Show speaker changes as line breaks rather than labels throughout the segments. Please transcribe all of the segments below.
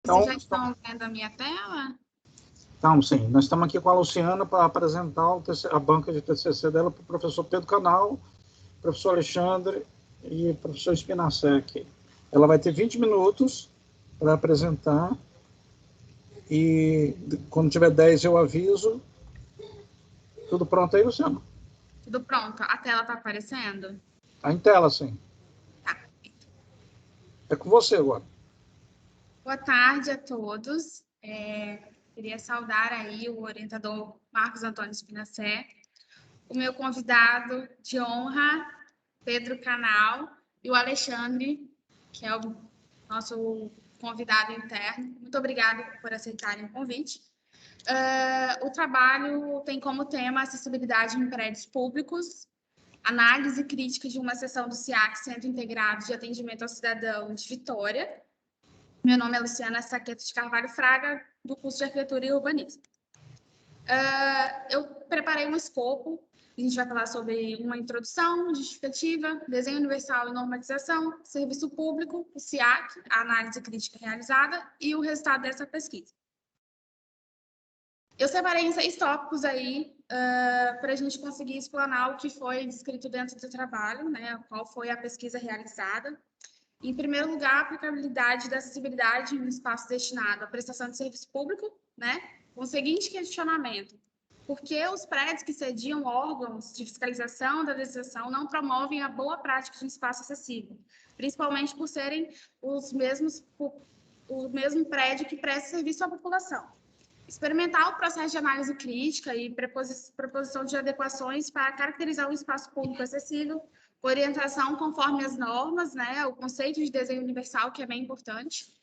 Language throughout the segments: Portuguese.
Vocês
Então,
já estão vendo a minha tela?
então, sim, nós estamos aqui com a Luciana para apresentar a banca de TCC dela para o professor Pedro Canal, professor Alexandre e professor Spinacek. Ela vai ter 20 minutos para apresentar e quando tiver 10 eu aviso. Tudo pronto aí, Luciana?
Tudo pronto. A tela está aparecendo?
Está em tela, sim.
Tá.
É com você agora.
Boa tarde a todos. Queria saudar aí o orientador Marcos Antônio Spinacek, o meu convidado de honra, Pedro Canal, e o Alexandre, que é o nosso convidado interno. Muito obrigada por aceitarem o convite. O trabalho tem como tema acessibilidade em prédios públicos, análise crítica de uma seção do SIAC, Centro Integrado de Atendimento ao Cidadão de Vitória. Meu nome é Luciana Saqueto de Carvalho Fraga, do curso de Arquitetura e Urbanismo. Eu preparei um escopo, a gente vai falar sobre uma introdução, justificativa, desenho universal e normatização, serviço público, o SIAC, a análise crítica realizada e o resultado dessa pesquisa. Eu separei em 6 tópicos aí para a gente conseguir explanar o que foi descrito dentro do trabalho, né? Qual foi a pesquisa realizada. Em primeiro lugar, a aplicabilidade da acessibilidade no espaço destinado à prestação de serviço público, né? Com o seguinte questionamento: por que os prédios que sediam órgãos de fiscalização da legislação não promovem a boa prática de um espaço acessível, principalmente por serem o mesmo prédio que presta serviço à população? Experimentar o processo de análise crítica e proposição de adequações para caracterizar um espaço público acessível, orientação conforme as normas, né? O conceito de desenho universal, que é bem importante.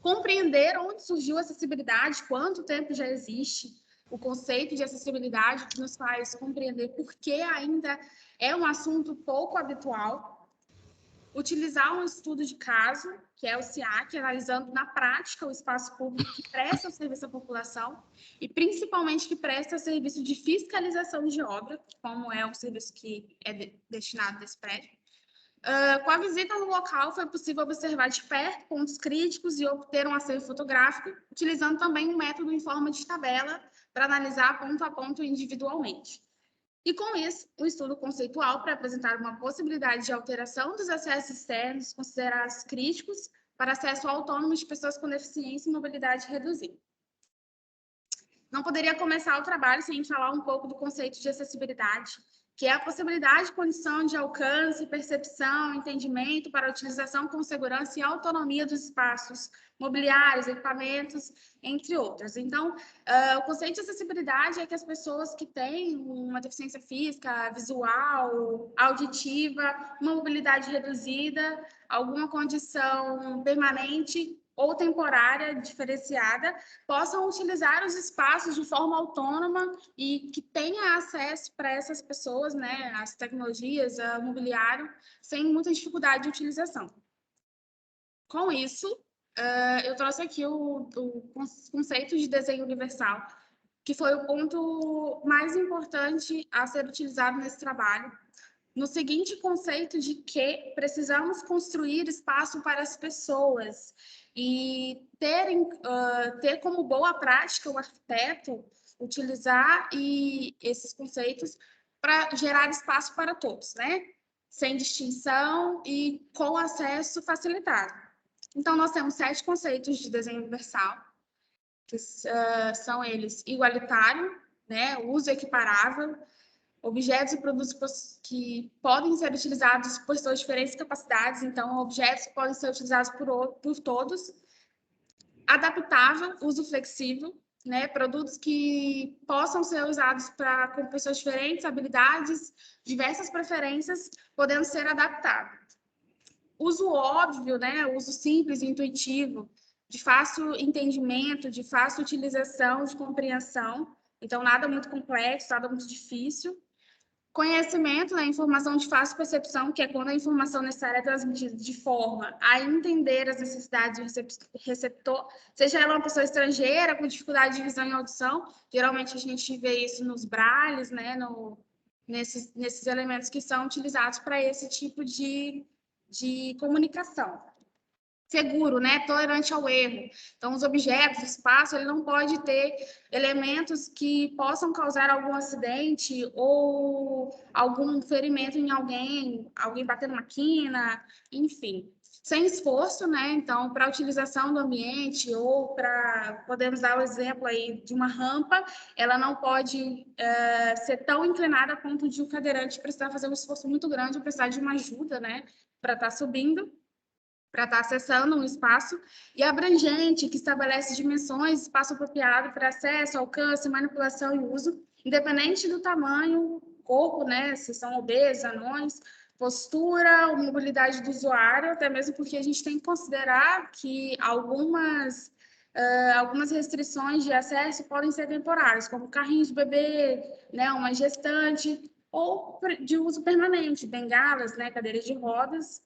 Compreender onde surgiu a acessibilidade, quanto tempo já existe o conceito de acessibilidade, que nos faz compreender por que ainda é um assunto pouco habitual. Utilizar um estudo de caso, que é o SIAC, analisando na prática o espaço público que presta serviço à população e principalmente que presta serviço de fiscalização de obra, como é o serviço que é destinado desse prédio. Com a visita no local, foi possível observar de perto pontos críticos e obter um acervo fotográfico, utilizando também um método em forma de tabela para analisar ponto a ponto individualmente. E, com isso, um estudo conceitual para apresentar uma possibilidade de alteração dos acessos externos considerados críticos para acesso autônomo de pessoas com deficiência e mobilidade reduzida. Não poderia começar o trabalho sem falar um pouco do conceito de acessibilidade, que é a possibilidade de condição de alcance, percepção, entendimento para a utilização com segurança e autonomia dos espaços mobiliários, equipamentos, entre outros. Então, o conceito de acessibilidade é que as pessoas que têm uma deficiência física, visual, auditiva, uma mobilidade reduzida, alguma condição permanente ou temporária diferenciada, possam utilizar os espaços de forma autônoma e que tenha acesso para essas pessoas, né, as tecnologias, o mobiliário, sem muita dificuldade de utilização. Com isso, eu trouxe aqui o conceito de desenho universal, que foi o ponto mais importante a ser utilizado nesse trabalho, no seguinte conceito de que precisamos construir espaço para as pessoas e ter como boa prática o arquiteto utilizar esses conceitos para gerar espaço para todos, né? Sem distinção e com acesso facilitado. Então, nós temos 7 conceitos de desenho universal, que são eles: igualitário, né? Uso equiparável, objetos e produtos que podem ser utilizados por pessoas de diferentes capacidades, então, objetos que podem ser utilizados por todos. Adaptável, uso flexível, né? Produtos que possam ser usados com pessoas de diferentes habilidades, diversas preferências, podendo ser adaptados. Uso óbvio, né? Uso simples e intuitivo, de fácil entendimento, de fácil utilização, de compreensão. Então, nada muito complexo, nada muito difícil. Conhecimento, né? Informação de fácil percepção, que é quando a informação necessária é transmitida de forma a entender as necessidades do receptor, seja ela uma pessoa estrangeira com dificuldade de visão e audição. Geralmente a gente vê isso nos brailles, né? Nesses elementos que são utilizados para esse tipo de comunicação. seguro, né, tolerante ao erro. Então, os objetos, o espaço, ele não pode ter elementos que possam causar algum acidente ou algum ferimento em alguém, alguém batendo na quina, enfim. Sem esforço, né? Então, para a utilização do ambiente ou para, podemos dar o exemplo aí de uma rampa, ela não pode ser tão inclinada a ponto de o cadeirante precisar fazer um esforço muito grande, precisar de uma ajuda, né, para estar subindo, para estar acessando um espaço, e abrangente, que estabelece dimensões, espaço apropriado para acesso, alcance, manipulação e uso, independente do tamanho, corpo, né, se são obesos, anões, postura, ou mobilidade do usuário, até mesmo porque a gente tem que considerar que algumas restrições de acesso podem ser temporárias, como carrinhos de bebê, né, uma gestante, ou de uso permanente, bengalas, né, cadeiras de rodas.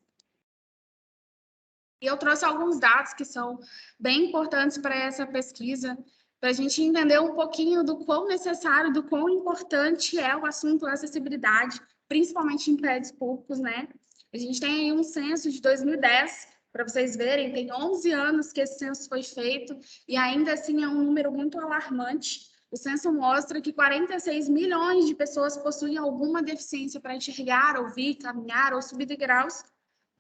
E eu trouxe alguns dados que são bem importantes para essa pesquisa, para a gente entender um pouquinho do quão necessário, do quão importante é o assunto da acessibilidade, principalmente em prédios públicos, né? A gente tem aí um censo de 2010, para vocês verem, tem 11 anos que esse censo foi feito, e ainda assim é um número muito alarmante. O censo mostra que 46 milhões de pessoas possuem alguma deficiência para enxergar, ouvir, caminhar ou subir degraus,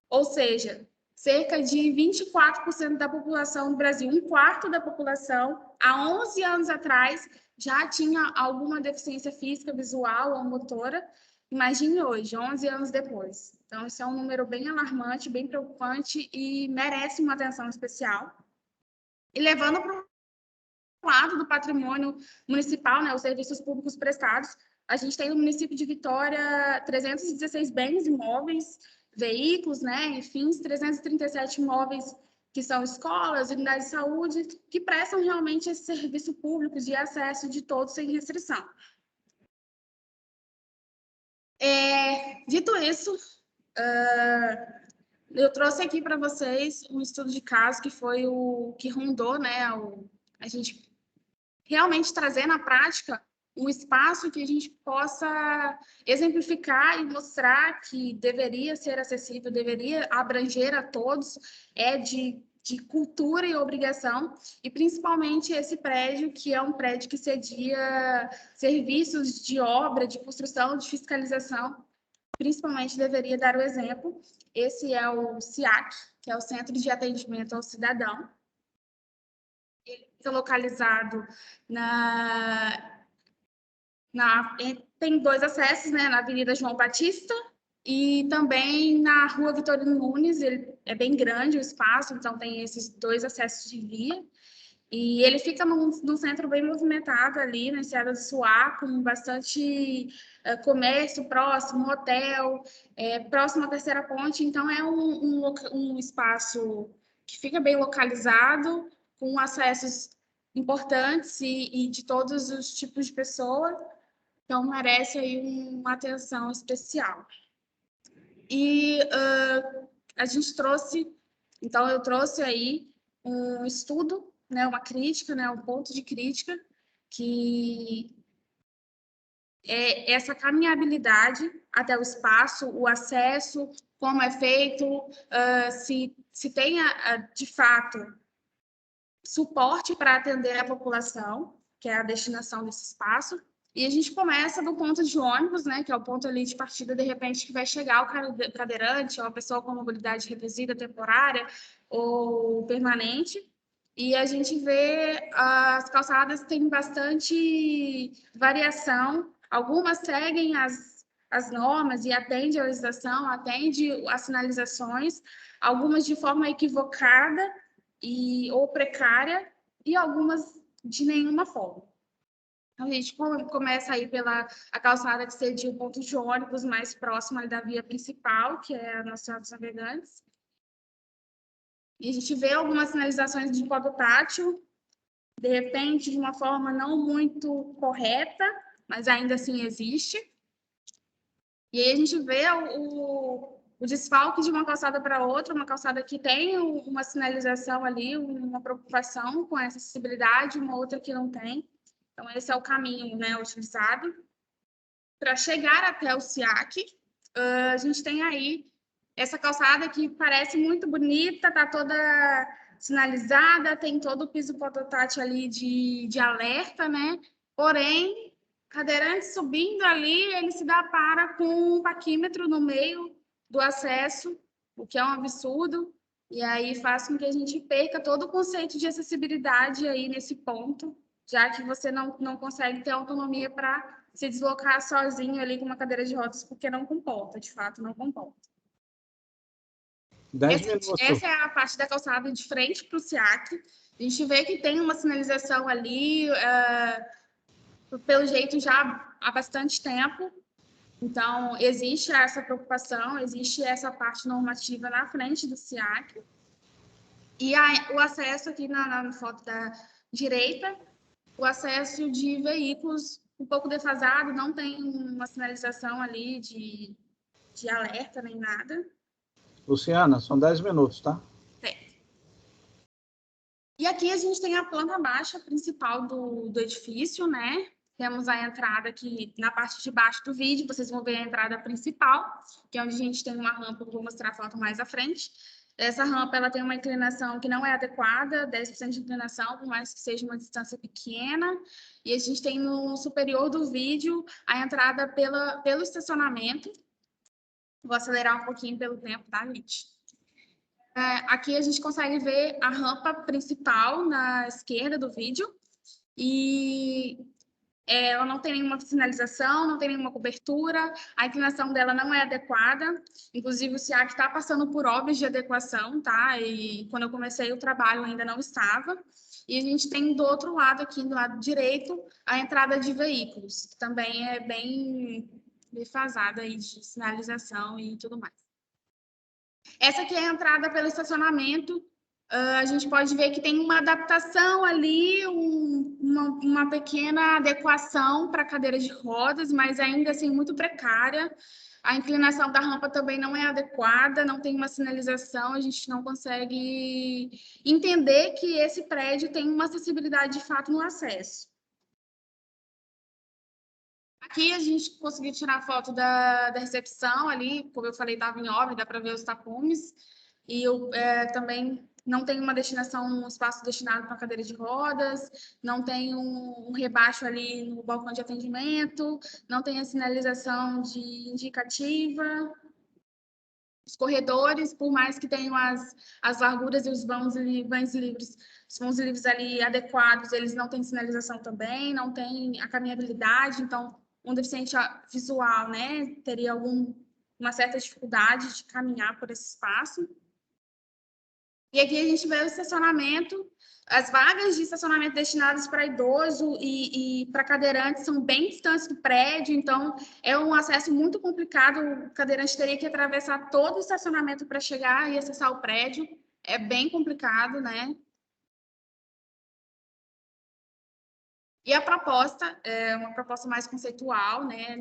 ou seja, cerca de 24% da população do Brasil, um quarto da população, há 11 anos atrás, já tinha alguma deficiência física, visual ou motora. Imagine hoje, 11 anos depois. Então, isso é um número bem alarmante, bem preocupante e merece uma atenção especial. E levando para o lado do patrimônio municipal, né, os serviços públicos prestados, a gente tem no município de Vitória 316 bens imóveis, veículos, né, enfim, 337 imóveis que são escolas, unidades de saúde, que prestam realmente esse serviço público de acesso de todos sem restrição. Dito isso, eu trouxe aqui para vocês um estudo de caso que foi o que rondou, né, a gente realmente trazer na prática um espaço que a gente possa exemplificar e mostrar que deveria ser acessível, deveria abranger a todos, de cultura e obrigação, e principalmente esse prédio, que é um prédio que cedia serviços de obra, de construção, de fiscalização, principalmente deveria dar o exemplo. Esse é o CIAC, que é o Centro de Atendimento ao Cidadão. Ele fica localizado tem dois acessos, né, na Avenida João Batista e também na Rua Vitorino Nunes. Ele é bem grande o espaço, então tem esses dois acessos de via. E ele fica num centro bem movimentado ali, na Enseada do Suá, com bastante comércio próximo, hotel, próximo à Terceira Ponte. Então, é um espaço que fica bem localizado, com acessos importantes e de todos os tipos de pessoas. Então, merece aí uma atenção especial. E a gente trouxe, então, eu trouxe aí um estudo, né, uma crítica, né, um ponto de crítica, que é essa caminhabilidade até o espaço, o acesso, como é feito, se tem, de fato, suporte para atender a população, que é a destinação desse espaço. E a gente começa do ponto de ônibus, né, que é o ponto ali de partida, de repente, que vai chegar o cadeirante ou a pessoa com mobilidade reduzida, temporária ou permanente. E a gente vê as calçadas têm bastante variação. Algumas seguem as normas e atendem a legislação, atendem as sinalizações, algumas de forma equivocada ou precária, e algumas de nenhuma forma. Então, a gente começa aí pela a calçada que cedia o ponto de ônibus mais próximo da via principal, que é a Nossa Senhora dos Navegantes. E a gente vê algumas sinalizações de podo tátil, de repente, de uma forma não muito correta, mas ainda assim existe. E aí a gente vê o desfalque de uma calçada para outra, uma calçada que tem uma sinalização ali, uma preocupação com essa acessibilidade, uma outra que não tem. Então, esse é o caminho, né, utilizado. Para chegar até o SIAC, a gente tem aí essa calçada que parece muito bonita, está toda sinalizada, tem todo o piso portátil ali de alerta, né? Porém, cadeirante subindo ali, ele se depara com um paquímetro no meio do acesso, o que é um absurdo, e aí faz com que a gente perca todo o conceito de acessibilidade aí nesse ponto, já que você não consegue ter autonomia para se deslocar sozinho ali com uma cadeira de rodas, porque não comporta, de fato, não comporta.
10 minutos.
Essa é a parte da calçada de frente para o SEAC. A gente vê que tem uma sinalização ali, pelo jeito, já há bastante tempo. Então, existe essa preocupação, existe essa parte normativa na frente do SEAC. E o acesso aqui na foto da direita, o acesso de veículos um pouco defasado, não tem uma sinalização ali de alerta nem nada.
Luciana, são 10 minutos, tá?
Certo. E aqui a gente tem a planta baixa principal do edifício, né? Temos a entrada aqui na parte de baixo do vídeo, vocês vão ver a entrada principal, que é onde a gente tem uma rampa, que eu vou mostrar a foto mais à frente. Essa rampa ela tem uma inclinação que não é adequada, 10% de inclinação, por mais que seja uma distância pequena. E a gente tem no superior do vídeo a entrada pelo estacionamento. Vou acelerar um pouquinho pelo tempo, tá, gente? Aqui a gente consegue ver a rampa principal na esquerda do vídeo. E ela não tem nenhuma sinalização, não tem nenhuma cobertura, a inclinação dela não é adequada, inclusive o SEAC está passando por obras de adequação, tá? E quando eu comecei o trabalho ainda não estava. E a gente tem do outro lado aqui, do lado direito, a entrada de veículos, que também é bem defasada aí de sinalização e tudo mais. Essa aqui é a entrada pelo estacionamento. A gente pode ver que tem uma adaptação ali, uma pequena adequação para cadeira de rodas, mas ainda assim muito precária. A inclinação da rampa também não é adequada, não tem uma sinalização, a gente não consegue entender que esse prédio tem uma acessibilidade de fato no acesso. Aqui a gente conseguiu tirar foto da recepção ali, como eu falei, estava em obra, dá para ver os tapumes. E também não tem uma destinação, um espaço destinado para cadeira de rodas, não tem um rebaixo ali no balcão de atendimento, não tem a sinalização de indicativa. Os corredores, por mais que tenham as larguras e os vãos livres ali adequados, eles não têm sinalização também, não tem a caminhabilidade, então um deficiente visual, né, teria uma certa dificuldade de caminhar por esse espaço. E aqui a gente vê o estacionamento, as vagas de estacionamento destinadas para idoso e para cadeirante são bem distantes do prédio, então é um acesso muito complicado, o cadeirante teria que atravessar todo o estacionamento para chegar e acessar o prédio, é bem complicado, né? E a proposta é uma proposta mais conceitual, né?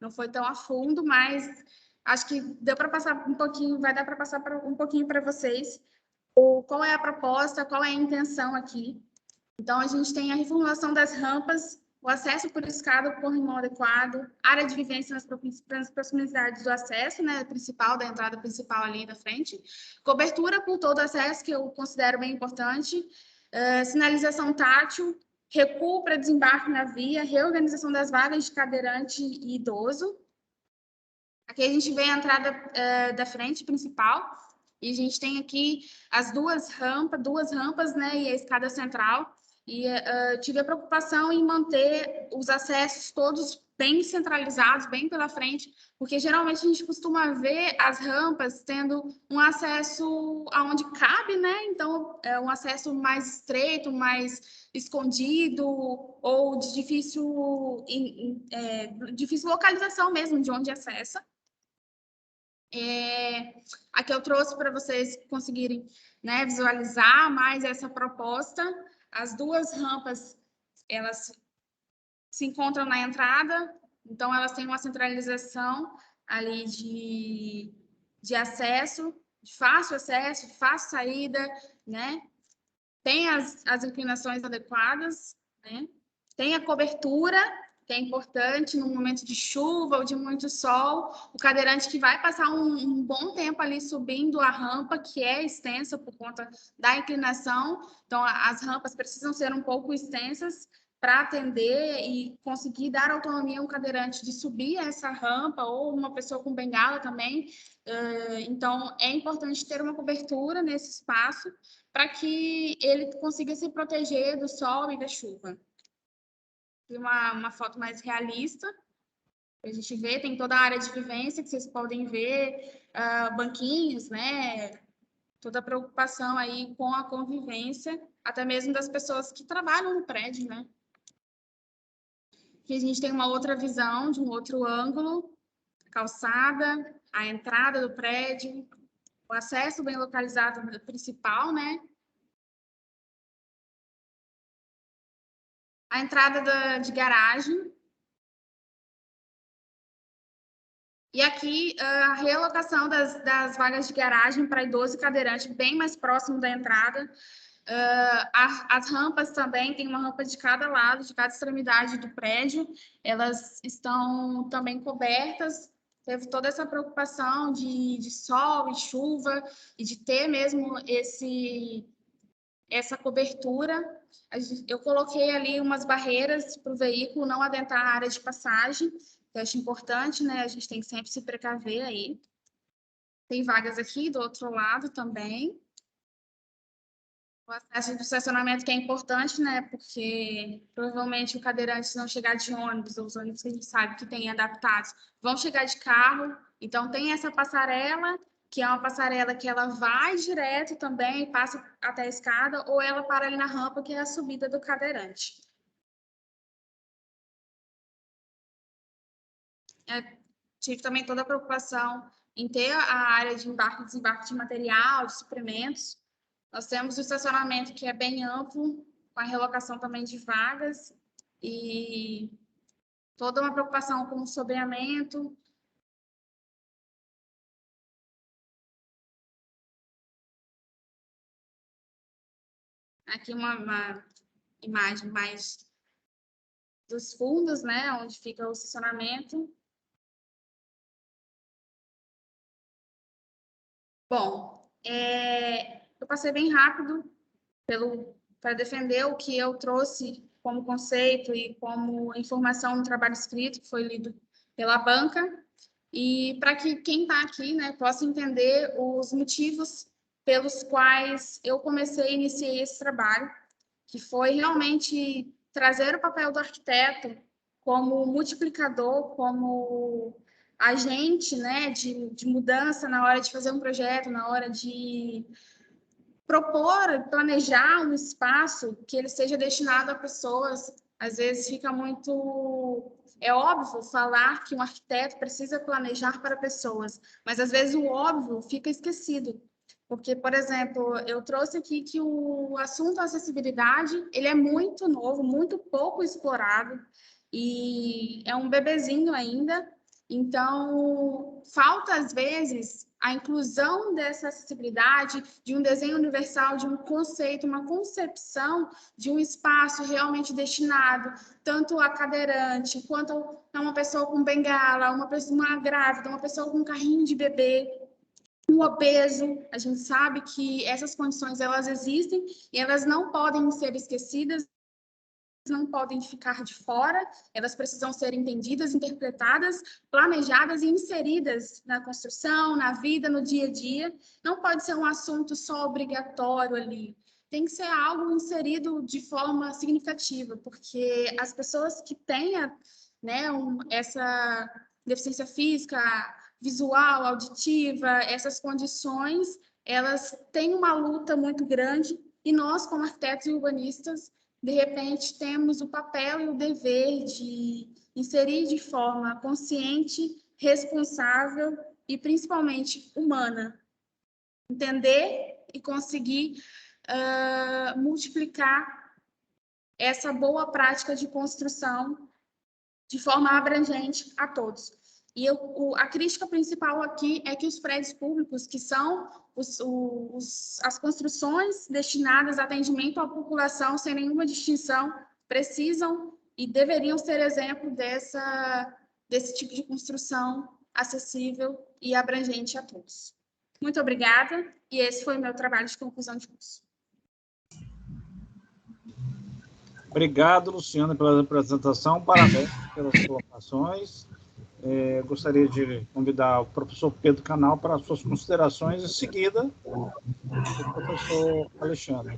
Não foi tão a fundo, mas acho que deu para passar um pouquinho, vai dar para passar um pouquinho para vocês qual é a proposta, qual é a intenção aqui. Então, a gente tem a reformulação das rampas, o acesso por escada por corrimão adequado, área de vivência nas proximidades do acesso, né, principal, da entrada principal ali da frente, cobertura por todo o acesso, que eu considero bem importante, sinalização tátil, recuo para desembarque na via, reorganização das vagas de cadeirante e idoso. Aqui a gente vê a entrada da frente principal, e a gente tem aqui as duas rampas, né, e a escada central. E tive a preocupação em manter os acessos todos bem centralizados, bem pela frente, porque geralmente a gente costuma ver as rampas tendo um acesso aonde cabe, né? Então, é um acesso mais estreito, mais escondido, ou de difícil localização mesmo de onde acessa. Aqui eu trouxe para vocês conseguirem, né, visualizar mais essa proposta. As duas rampas, elas se encontram na entrada, então elas têm uma centralização ali de acesso, de fácil acesso, de fácil saída, né? Tem as inclinações adequadas, né? Tem a cobertura, que é importante no momento de chuva ou de muito sol, o cadeirante que vai passar um bom tempo ali subindo a rampa, que é extensa por conta da inclinação, então as rampas precisam ser um pouco extensas para atender e conseguir dar autonomia a um cadeirante de subir essa rampa, ou uma pessoa com bengala também. Então, é importante ter uma cobertura nesse espaço para que ele consiga se proteger do sol e da chuva. Uma foto mais realista, a gente vê, tem toda a área de vivência que vocês podem ver, banquinhos, né? Toda a preocupação aí com a convivência, até mesmo das pessoas que trabalham no prédio, né? Aqui a gente tem uma outra visão, de um outro ângulo, a calçada, a entrada do prédio, o acesso bem localizado principal, né? A entrada de garagem. E aqui, a realocação das vagas de garagem para idoso e cadeirante bem mais próximo da entrada. As rampas também, tem uma rampa de cada lado, de cada extremidade do prédio. Elas estão também cobertas. Teve toda essa preocupação de sol e chuva e de ter mesmo essa cobertura. Eu coloquei ali umas barreiras para o veículo não adentrar a área de passagem. Eu acho importante, né? A gente tem que sempre se precaver aí. Tem vagas aqui do outro lado também. O acesso do estacionamento que é importante, né? Porque provavelmente o cadeirante, se não chegar de ônibus, ou os ônibus que a gente sabe que tem adaptados, vão chegar de carro. Então, tem essa passarela, que é uma passarela que ela vai direto também, passa até a escada, ou ela para ali na rampa, que é a subida do cadeirante. Tive também toda a preocupação em ter a área de embarque e desembarque de material, de suprimentos. Nós temos o estacionamento que é bem amplo, com a relocação também de vagas, e toda uma preocupação com o sobeamento. Aqui uma imagem mais dos fundos, né, onde fica o estacionamento. Bom, eu passei bem rápido para defender o que eu trouxe como conceito e como informação no trabalho escrito, que foi lido pela banca, e para que quem está aqui, né, possa entender os motivos pelos quais eu comecei e iniciei esse trabalho, que foi realmente trazer o papel do arquiteto como multiplicador, como agente, né, de mudança na hora de fazer um projeto, na hora de propor, planejar um espaço que ele seja destinado a pessoas. Às vezes fica muito... É óbvio falar que um arquiteto precisa planejar para pessoas, mas às vezes o óbvio fica esquecido. Porque, por exemplo, eu trouxe aqui que o assunto acessibilidade, ele é muito novo, muito pouco explorado, e é um bebezinho ainda. Então, falta, às vezes, a inclusão dessa acessibilidade, de um desenho universal, de um conceito, uma concepção de um espaço realmente destinado tanto a cadeirante, quanto a uma pessoa com bengala, uma grávida, uma pessoa com carrinho de bebê, um obeso. A gente sabe que essas condições, elas existem e elas não podem ser esquecidas, não podem ficar de fora, elas precisam ser entendidas, interpretadas, planejadas e inseridas na construção, na vida, no dia a dia. Não pode ser um assunto só obrigatório ali. Tem que ser algo inserido de forma significativa, porque as pessoas que têm, né, essa deficiência física, visual, auditiva, essas condições, elas têm uma luta muito grande, e nós, como arquitetos e urbanistas, de repente, temos o papel e o dever de inserir de forma consciente, responsável e, principalmente, humana. Entender e conseguir multiplicar essa boa prática de construção de forma abrangente a todos. E a crítica principal aqui é que os prédios públicos, que são as construções destinadas a atendimento à população sem nenhuma distinção, precisam e deveriam ser exemplo desse tipo de construção acessível e abrangente a todos. Muito obrigada, e esse foi o meu trabalho de conclusão de curso.
Obrigado, Luciana, pela apresentação, parabéns pelas colocações. Gostaria de convidar o professor Pedro Canal para as suas considerações, em seguida, o professor Alexandre.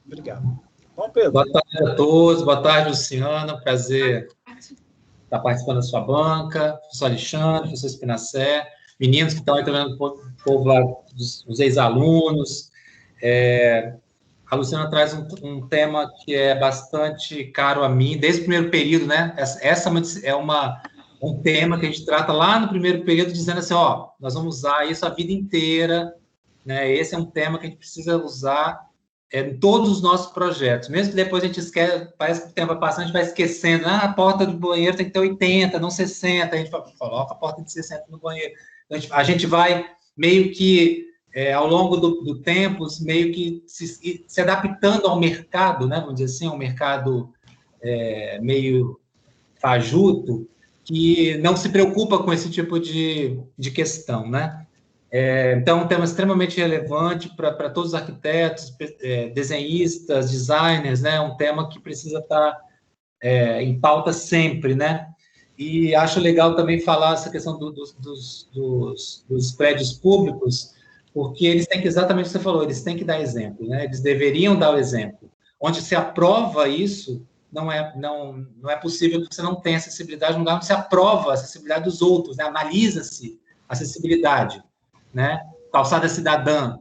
Obrigado. Bom, Pedro.
Boa tarde a todos, boa tarde, Luciana, prazer estar participando da sua banca, professor Alexandre, professor Spinacé, meninos que estão aí também, o povo lá, os ex-alunos. A Luciana traz um tema que é bastante caro a mim, desde o primeiro período, né? Essa é um tema que a gente trata lá no primeiro período, dizendo assim, ó, nós vamos usar isso a vida inteira, né? Esse é um tema que a gente precisa usar em todos os nossos projetos, mesmo que depois a gente esquece, parece que o tempo vai passando, a gente vai esquecendo, a porta do banheiro tem que ter 80, não 60, a gente coloca a porta de 60 no banheiro. Então, a gente vai meio que, ao longo do tempo, meio que se adaptando ao mercado, né, vamos dizer assim, ao mercado meio fajuto, que não se preocupa com esse tipo de questão, né? Então, é um tema extremamente relevante para todos os arquitetos, desenhistas, designers, né? Um tema que precisa estar em pauta sempre, né? E acho legal também falar essa questão dos prédios públicos, porque eles têm que, exatamente o que você falou, eles têm que dar exemplo, né? Eles deveriam dar o exemplo. Onde se aprova isso, não é possível que você não tenha acessibilidade, no lugar onde se aprova a acessibilidade dos outros, né? Analisa-se a acessibilidade, né? Calçada cidadã,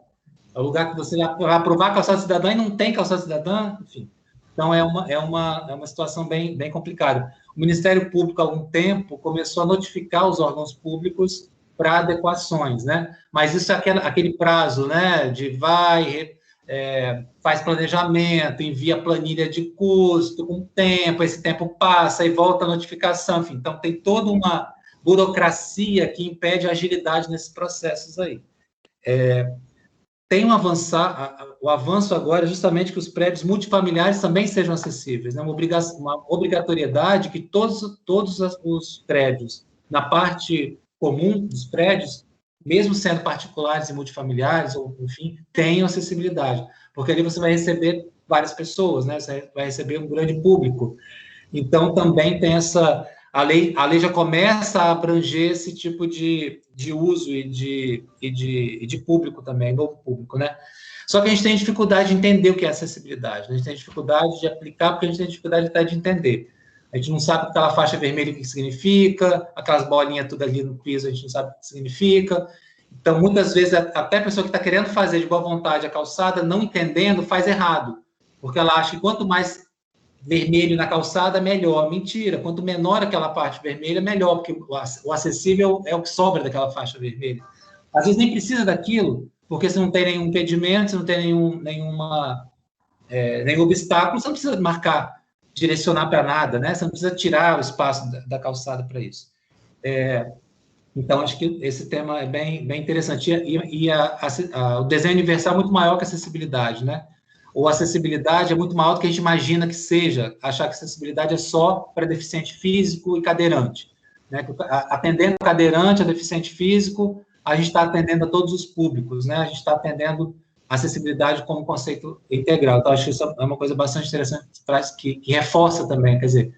é o lugar que você vai aprovar calçada cidadã e não tem calçada cidadã, enfim. Então, é uma situação bem complicada. O Ministério Público, há algum tempo, começou a notificar os órgãos públicos para adequações, né? Mas isso é aquele prazo, né? De faz planejamento, envia planilha de custo, com tempo, esse tempo passa e volta a notificação, enfim. Então, tem toda uma burocracia que impede a agilidade nesses processos aí. Tem o avanço agora é justamente que os prédios multifamiliares também sejam acessíveis, né? Uma obrigatoriedade que todos os prédios, na parte comum dos prédios, mesmo sendo particulares e multifamiliares, ou enfim, tenham acessibilidade, porque ali você vai receber várias pessoas, né? Você vai receber um grande público. Então, também tem a lei já começa a abranger esse tipo de uso e de público também, novo público, né? Só que a gente tem dificuldade de entender o que é acessibilidade, a gente tem dificuldade de aplicar, porque a gente tem dificuldade até de entender. A gente não sabe aquela faixa vermelha o que significa, aquelas bolinhas tudo ali no piso, a gente não sabe o que significa. Então, muitas vezes, até a pessoa que está querendo fazer de boa vontade a calçada, não entendendo, faz errado, porque ela acha que quanto mais vermelho na calçada, melhor. Mentira, quanto menor aquela parte vermelha, melhor, porque o acessível é o que sobra daquela faixa vermelha. Às vezes nem precisa daquilo, porque você não tem nenhum impedimento, você não tem nenhum obstáculo, você não precisa marcar, direcionar para nada, né? Você não precisa tirar o espaço da calçada para isso. Então, acho que esse tema é bem interessante. E o desenho universal é muito maior que a acessibilidade, né? Ou acessibilidade é muito maior do que a gente imagina que seja, achar que acessibilidade é só para deficiente físico e cadeirante. Né? Atendendo o cadeirante, a deficiente físico, a gente está atendendo a todos os públicos, né? A gente está atendendo a acessibilidade como conceito integral. Então, acho que isso é uma coisa bastante interessante que reforça também, quer dizer,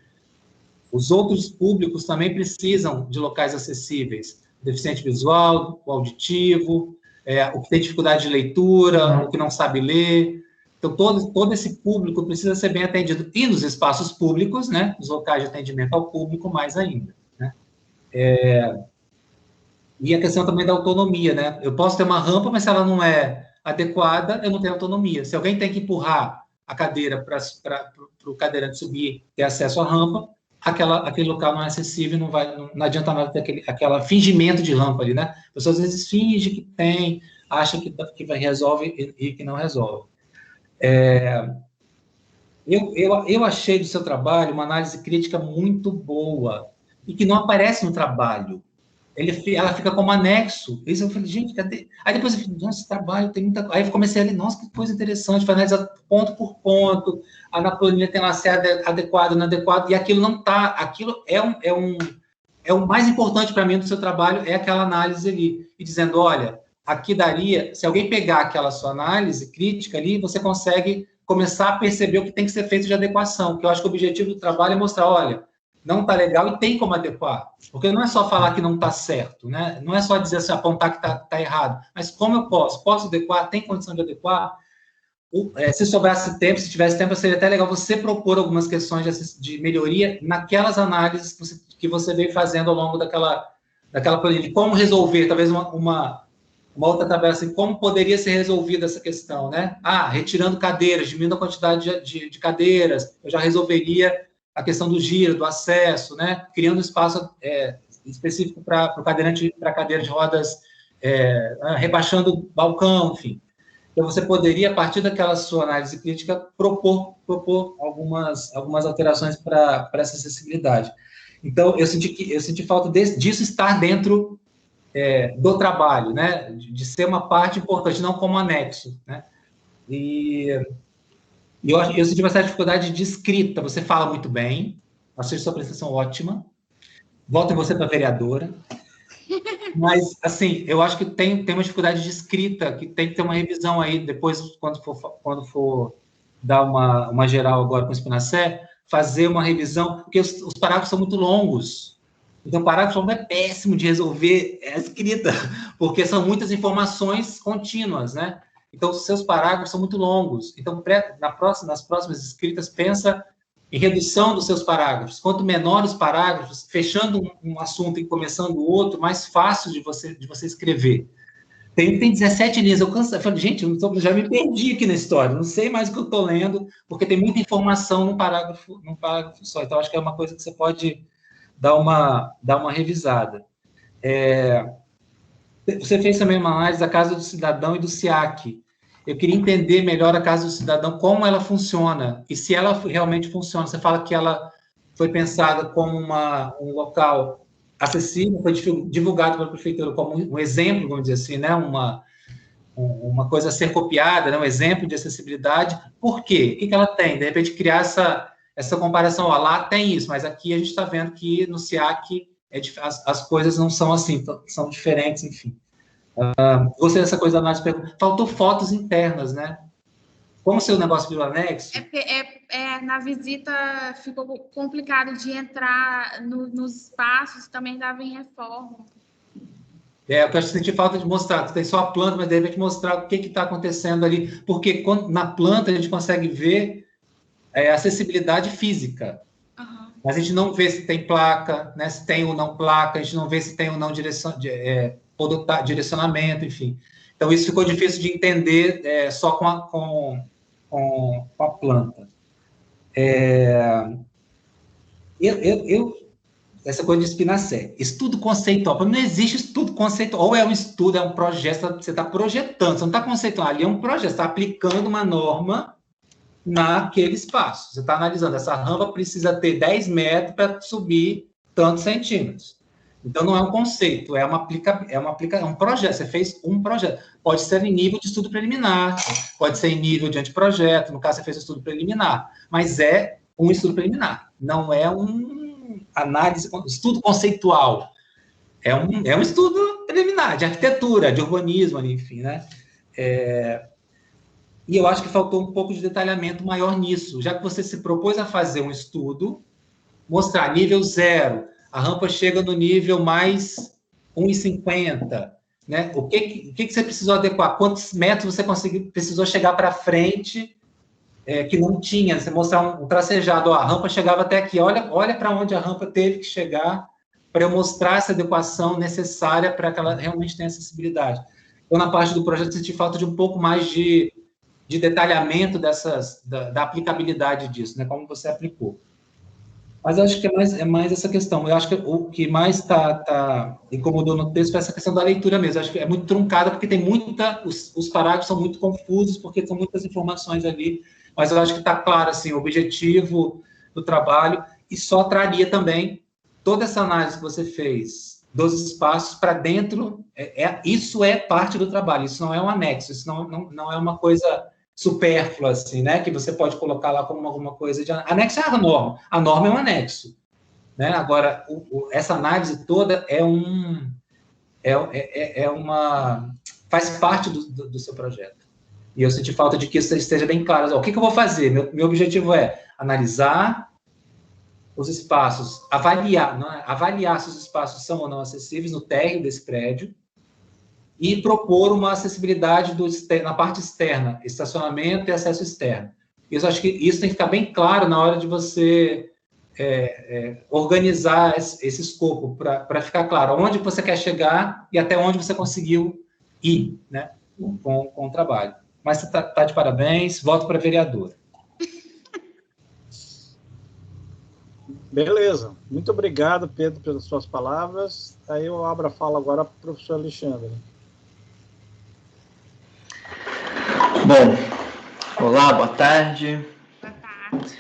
os outros públicos também precisam de locais acessíveis, o deficiente visual, o auditivo, o que tem dificuldade de leitura, o que não sabe ler. Então, todo esse público precisa ser bem atendido. E nos espaços públicos, né, os locais de atendimento ao público, mais ainda. Né? E a questão também da autonomia. Né? Eu posso ter uma rampa, mas se ela não é adequada, eu não tenho autonomia. Se alguém tem que empurrar a cadeira para o cadeirante subir, ter acesso à rampa, aquele local não é acessível, não adianta nada ter aquele fingimento de rampa ali. Né? A pessoa, às vezes, finge que tem, acha que resolve e que não resolve. Eu achei do seu trabalho uma análise crítica muito boa e que não aparece no trabalho. ela fica como anexo. Isso eu falei, gente, cadê? Aí depois eu falei, nossa, esse trabalho tem muita... Aí eu comecei a ler, nossa, que coisa interessante, foi analisar ponto por ponto, a na planilha tem lá se é adequado, inadequado, e aquilo não está, aquilo é o mais importante para mim do seu trabalho, é aquela análise ali, e dizendo, olha, aqui daria, se alguém pegar aquela sua análise crítica ali, você consegue começar a perceber o que tem que ser feito de adequação, que eu acho que o objetivo do trabalho é mostrar, olha, não está legal e tem como adequar. Porque não é só falar que não está certo, né? Não é só dizer assim, apontar que está errado, mas como eu posso? Posso adequar? Tem condição de adequar? Se sobrasse tempo, se tivesse tempo, seria até legal você propor algumas questões de melhoria naquelas análises que você veio fazendo ao longo daquela planilha. Como resolver, talvez uma outra tabela assim, como poderia ser resolvida essa questão, né? Retirando cadeiras, diminuindo a quantidade de cadeiras, eu já resolveria a questão do giro, do acesso, né? Criando espaço específico para a cadeira de rodas, rebaixando o balcão, enfim. Então, você poderia, a partir daquela sua análise crítica, propor algumas alterações para essa acessibilidade. Então, eu senti falta disso estar dentro do trabalho, né? De ser uma parte importante, não como anexo, né? E eu senti uma certa dificuldade de escrita. Você fala muito bem, achei sua apresentação ótima. Voto em você para vereadora. Mas, assim, eu acho que tem uma dificuldade de escrita, que tem que ter uma revisão aí, depois, quando for dar uma geral agora com o Spinacé, fazer uma revisão, porque os parágrafos são muito longos. Então, o parágrafo longo é péssimo de resolver a escrita, porque são muitas informações contínuas, né? Então, os seus parágrafos são muito longos. Então, nas próximas escritas, pensa em redução dos seus parágrafos. Quanto menor os parágrafos, fechando um assunto e começando o outro, mais fácil de você escrever. Tem 17 linhas, eu falei, gente, eu já me perdi aqui na história, não sei mais o que eu estou lendo, porque tem muita informação num parágrafo só. Então, acho que é uma coisa que você pode dar uma revisada. Você fez também uma análise da Casa do Cidadão e do SIAC. Eu queria entender melhor a Casa do Cidadão, como ela funciona, e se ela realmente funciona. Você fala que ela foi pensada como um local acessível, foi divulgado pela Prefeitura como um exemplo, vamos dizer assim, né? uma coisa a ser copiada, né? Um exemplo de acessibilidade. Por quê? O que ela tem? De repente, criar essa comparação. Lá tem isso, mas aqui a gente está vendo que no SIAC as coisas não são assim, são diferentes, enfim. Gostei dessa coisa da análise. Faltou fotos internas, né? Como o seu negócio virou anexo...
Na visita ficou complicado de entrar nos espaços, também dava em reforma.
Eu acho que senti falta de mostrar, tem só a planta, mas de repente mostrar o que está acontecendo ali, porque na planta a gente consegue ver a acessibilidade física, mas a gente não vê se tem placa, né, se tem ou não placa, a gente não vê se tem ou não direcionamento, enfim. Então, isso ficou difícil de entender só com a planta. Essa coisa de Spinacé, estudo conceitual, não existe estudo conceitual, ou é um estudo, é um projeto, você está projetando, você não está conceituando, ali é um projeto, você está aplicando uma norma naquele espaço, você está analisando, essa rampa precisa ter 10 metros para subir tantos centímetros. Então, não é um conceito, é um projeto, você fez um projeto. Pode ser em nível de estudo preliminar, pode ser em nível de anteprojeto, no caso, você fez estudo preliminar, mas é um estudo preliminar, não é estudo conceitual. É um estudo preliminar, de arquitetura, de urbanismo, enfim, né? E eu acho que faltou um pouco de detalhamento maior nisso, já que você se propôs a fazer um estudo, mostrar nível 0, a rampa chega no nível mais 1,50, né? O que você precisou adequar? Quantos metros você precisou chegar para frente que não tinha? Você mostrar um tracejado, a rampa chegava até aqui, olha para onde a rampa teve que chegar para eu mostrar essa adequação necessária para que ela realmente tenha acessibilidade. Então, na parte do projeto, eu senti falta de um pouco mais de detalhamento da aplicabilidade disso, né? Como você aplicou. Mas eu acho que é mais essa questão. Eu acho que o que mais incomodou no texto foi essa questão da leitura mesmo. Eu acho que é muito truncada, porque tem os parágrafos são muito confusos, porque são muitas informações ali, mas eu acho que está claro, assim, o objetivo do trabalho, e só traria também toda essa análise que você fez dos espaços para dentro, isso é parte do trabalho, isso não é um anexo, isso não é uma coisa supérflua, assim, né, que você pode colocar lá como alguma coisa de anexo à norma. A norma é um anexo, né? Agora, essa análise toda faz parte do seu projeto. E eu senti falta de que isso esteja bem claro. O que eu vou fazer? Meu objetivo é analisar os espaços, avaliar se os espaços são ou não acessíveis no térreo desse prédio e propor uma acessibilidade na parte externa, estacionamento e acesso externo. Eu acho que isso tem que ficar bem claro na hora de você organizar esse escopo, para ficar claro onde você quer chegar e até onde você conseguiu ir, né, com o trabalho. Mas você está de parabéns, voto para vereadora.
Beleza. Muito obrigado, Pedro, pelas suas palavras. Aí eu abro a fala agora para o professor Alexandre.
Bom, olá, boa tarde.
Boa tarde.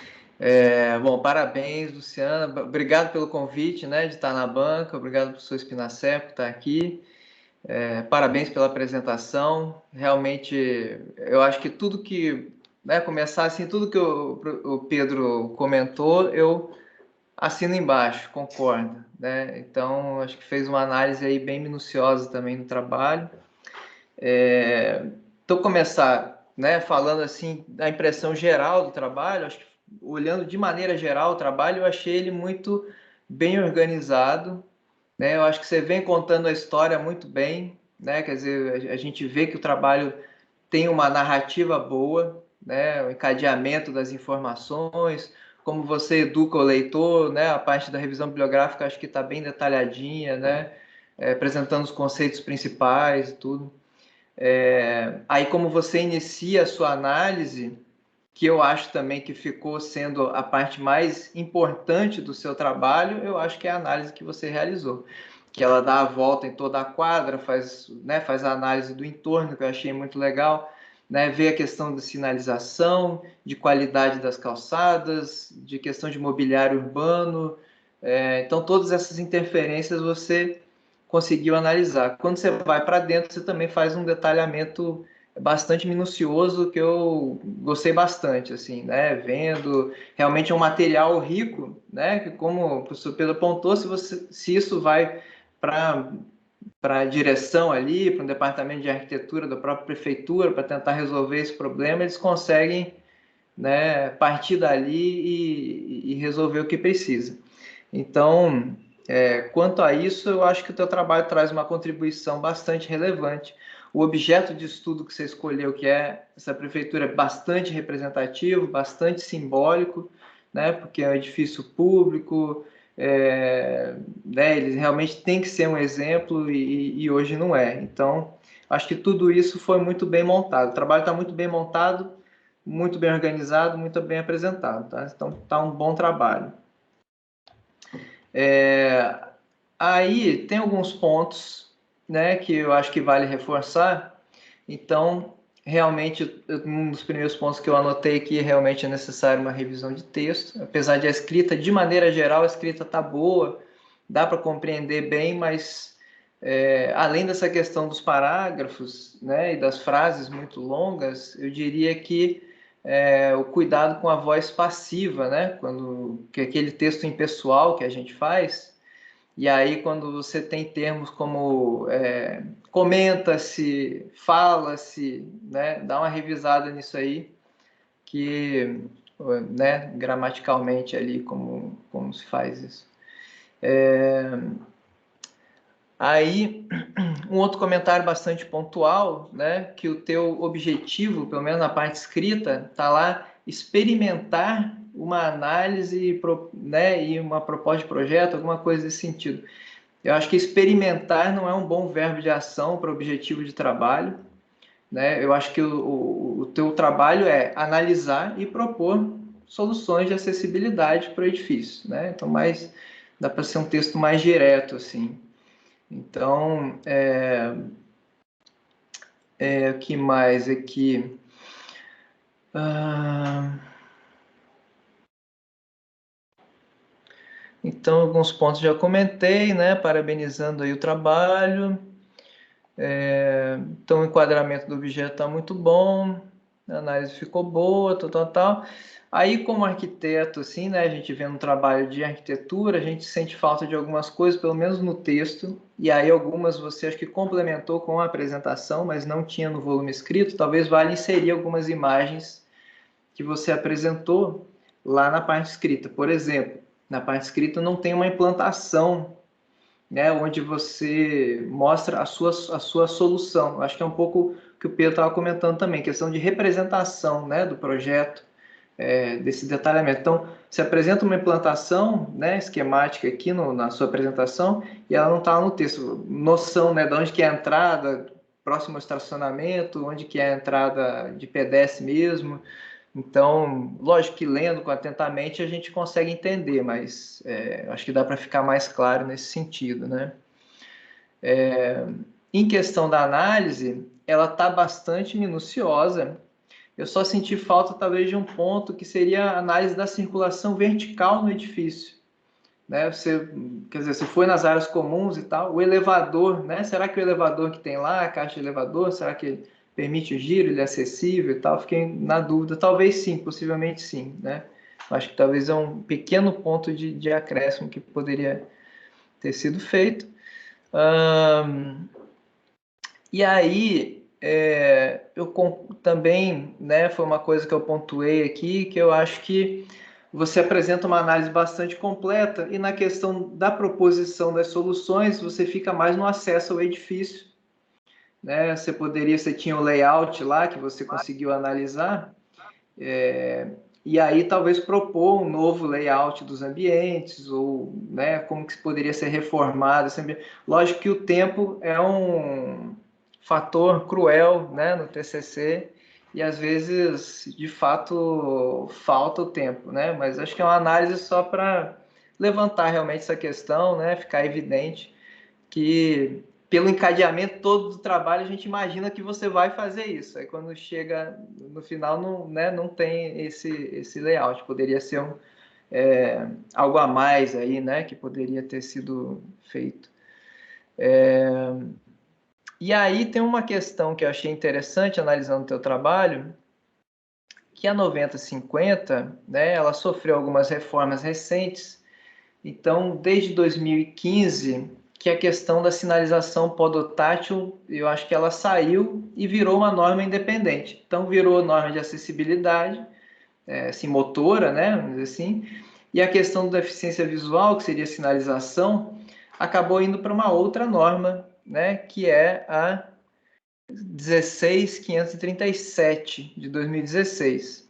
Bom, parabéns, Luciana. Obrigado pelo convite, né, de estar na banca. Obrigado, professor Espinacé, por estar aqui. Parabéns pela apresentação. Realmente, eu acho que tudo que, né, começar assim, tudo que o Pedro comentou, eu assino embaixo, concordo, né? Então, acho que fez uma análise aí bem minuciosa também no trabalho. Então, começar, né, falando assim da impressão geral do trabalho. Acho que, olhando de maneira geral o trabalho, eu achei ele muito bem organizado, né? Eu acho que você vem contando a história muito bem, né? Quer dizer, a gente vê que o trabalho tem uma narrativa boa, né? O encadeamento das informações, como você educa o leitor, né? A parte da revisão bibliográfica acho que está bem detalhadinha, né? Apresentando os conceitos principais e tudo. Aí, como você inicia a sua análise, que eu acho também que ficou sendo a parte mais importante do seu trabalho, eu acho que é a análise que você realizou, que ela dá a volta em toda a quadra, faz a análise do entorno, que eu achei muito legal, né? Vê a questão da sinalização, de qualidade das calçadas, de questão de mobiliário urbano. Então, todas essas interferências você conseguiu analisar. Quando você vai para dentro, você também faz um detalhamento bastante minucioso, que eu gostei bastante, assim, né? Vendo, realmente é um material rico, né? Que, como o professor Pedro apontou, se isso vai para a direção ali, para um departamento de arquitetura da própria prefeitura, para tentar resolver esse problema, eles conseguem, né, partir dali e resolver o que precisa. Então, quanto a isso, eu acho que o teu trabalho traz uma contribuição bastante relevante. O objeto de estudo que você escolheu, que é essa prefeitura, é bastante representativo, bastante simbólico, né, porque é um edifício público, né, ele realmente tem que ser um exemplo e hoje não é. Então, acho que tudo isso foi muito bem montado. O trabalho está muito bem montado, muito bem organizado, muito bem apresentado. Tá? Então, está um bom trabalho. Aí tem alguns pontos, né, que eu acho que vale reforçar. Então, realmente, um dos primeiros pontos que eu anotei aqui, realmente é necessário uma revisão de texto. Apesar de a escrita, de maneira geral, a escrita está boa, dá para compreender bem, mas além dessa questão dos parágrafos, né, e das frases muito longas, eu diria que o cuidado com a voz passiva, né, que é aquele texto impessoal que a gente faz. E aí, quando você tem termos como comenta-se, fala-se, né, dá uma revisada nisso aí, que, né, gramaticalmente ali, como se faz isso. Aí, um outro comentário bastante pontual, né, que o teu objetivo, pelo menos na parte escrita, está lá, experimentar uma análise, né, e uma proposta de projeto, alguma coisa desse sentido. Eu acho que experimentar não é um bom verbo de ação para o objetivo de trabalho, né? Eu acho que o teu trabalho é analisar e propor soluções de acessibilidade para o edifício, né? Então, dá para ser um texto mais direto, assim. Então, o que mais aqui? Então, alguns pontos já comentei, né? Parabenizando aí o trabalho. Então, o enquadramento do objeto está muito bom, a análise ficou boa, tal. Aí, como arquiteto, assim, né? A gente vendo um trabalho de arquitetura, a gente sente falta de algumas coisas, pelo menos no texto. E aí, algumas você acho que complementou com a apresentação, mas não tinha no volume escrito. Talvez valha inserir algumas imagens que você apresentou lá na parte escrita. Por exemplo, na parte escrita não tem uma implantação, né, onde você mostra a sua solução. Acho que é um pouco o que o Pedro estava comentando também, questão de representação, né, do projeto, desse detalhamento. Então, você apresenta uma implantação, né, esquemática aqui na sua apresentação e ela não está no texto. Noção, né, de onde que é a entrada, próximo ao estacionamento, onde que é a entrada de pedestre mesmo. Então, lógico que lendo atentamente a gente consegue entender, mas acho que dá para ficar mais claro nesse sentido, né? Em questão da análise, ela está bastante minuciosa. Eu só senti falta, talvez, de um ponto que seria a análise da circulação vertical no edifício. Né? Quer dizer, você foi nas áreas comuns e tal, o elevador, né? Será que o elevador que tem lá, a caixa de elevador, será que ele permite o giro, ele é acessível e tal? Fiquei na dúvida. Talvez sim, possivelmente sim, né? Acho que talvez é um pequeno ponto de acréscimo que poderia ter sido feito. E aí, eu também, né, foi uma coisa que eu pontuei aqui, que eu acho que você apresenta uma análise bastante completa e na questão da proposição das soluções, você fica mais no acesso ao edifício, né? Você tinha o layout lá que você conseguiu analisar, e aí talvez propor um novo layout dos ambientes, ou, né, como que poderia ser reformado esse ambiente. Lógico que o tempo é um fator cruel, né, no TCC, e às vezes, de fato, falta o tempo, né? Mas acho que é uma análise só para levantar realmente essa questão, né? Ficar evidente que pelo encadeamento todo do trabalho a gente imagina que você vai fazer isso. Aí quando chega no final não, né, não tem esse layout. Poderia ser algo a mais aí, né? Que poderia ter sido feito. E aí tem uma questão que eu achei interessante analisando o teu trabalho, que a 9050, né, ela sofreu algumas reformas recentes. Então, desde 2015, que a questão da sinalização podotátil, eu acho que ela saiu e virou uma norma independente. Então, virou norma de acessibilidade, assim, motora, né, vamos dizer assim, e a questão da eficiência visual, que seria sinalização, acabou indo para uma outra norma, né, que é a 16537 de 2016.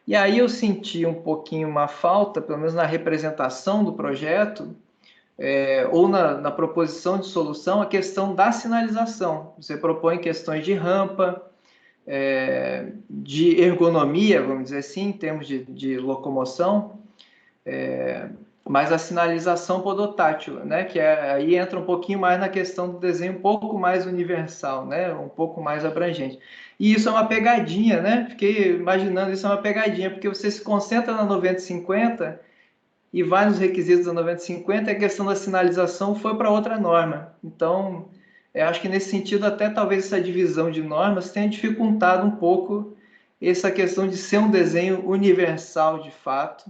E aí eu senti um pouquinho uma falta, pelo menos na representação do projeto, ou na proposição de solução, a questão da sinalização. Você propõe questões de rampa, de ergonomia, vamos dizer assim, em termos de locomoção, mas a sinalização podotátil, né, que aí entra um pouquinho mais na questão do desenho um pouco mais universal, né, um pouco mais abrangente. E isso é uma pegadinha, né? Fiquei imaginando, isso é uma pegadinha, porque você se concentra na 9050 e vai nos requisitos da 9050 e a questão da sinalização foi para outra norma. Então, eu acho que nesse sentido, até talvez essa divisão de normas tenha dificultado um pouco essa questão de ser um desenho universal de fato,